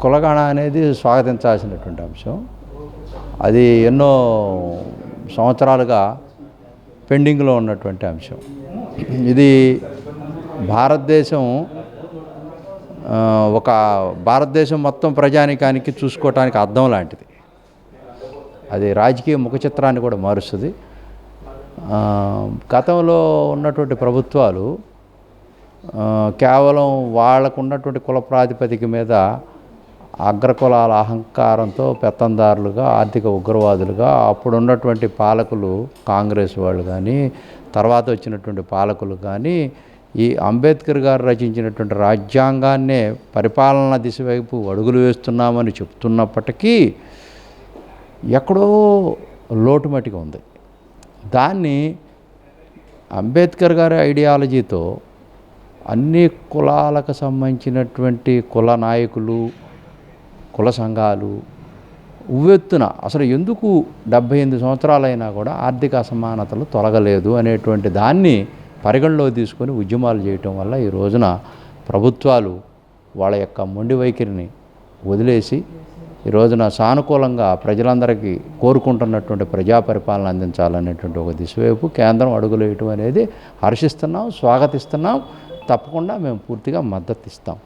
కులగణ అనేది స్వాగతించాల్సినటువంటి అంశం. అది ఎన్నో సంవత్సరాలుగా పెండింగ్లో ఉన్నటువంటి అంశం. ఇది భారతదేశం భారతదేశం మొత్తం ప్రజానీకానికి చూసుకోవటానికి అద్దం లాంటిది. అది రాజకీయ ముఖ చిత్రాన్ని కూడా మారుస్తుంది. గతంలో ఉన్నటువంటి ప్రభుత్వాలు కేవలం వాళ్ళకు ఉన్నటువంటి కుల ప్రాతిపదిక మీద అగ్రకులాల అహంకారంతో పెత్తందారులుగా, ఆర్థిక ఉగ్రవాదులుగా అప్పుడున్నటువంటి పాలకులు, కాంగ్రెస్ వాళ్ళు కానీ, తర్వాత వచ్చినటువంటి పాలకులు కానీ, ఈ అంబేద్కర్ గారు రచించినటువంటి రాజ్యాంగాన్నే పరిపాలనా దిశ వైపు అడుగులు వేస్తున్నామని చెప్తున్నప్పటికీ ఎక్కడో లోటుమటిగా ఉంది. దాన్ని అంబేద్కర్ గారి ఐడియాలజీతో అన్ని కులాలకు సంబంధించినటువంటి కుల నాయకులు, కుల సంఘాలు ఉవ్వెత్తున అసలు ఎందుకు 78 సంవత్సరాలైనా కూడా ఆర్థిక అసమానతలు తొలగలేదు అనేటువంటి దాన్ని పరిగణలో తీసుకొని ఉద్యమాలు చేయటం వల్ల ఈ రోజున ప్రభుత్వాలు వాళ్ళ యొక్క మొండి వైఖరిని వదిలేసి ఈ రోజున సానుకూలంగా ప్రజలందరికీ కోరుకుంటున్నటువంటి ప్రజా పరిపాలన అందించాలనేటువంటి ఒక దిశ వైపు కేంద్రం అడుగులు వేయటం అనేది హర్షిస్తున్నాం, స్వాగతిస్తున్నాం. తప్పకుండా మేము పూర్తిగా మద్దతు ఇస్తాం.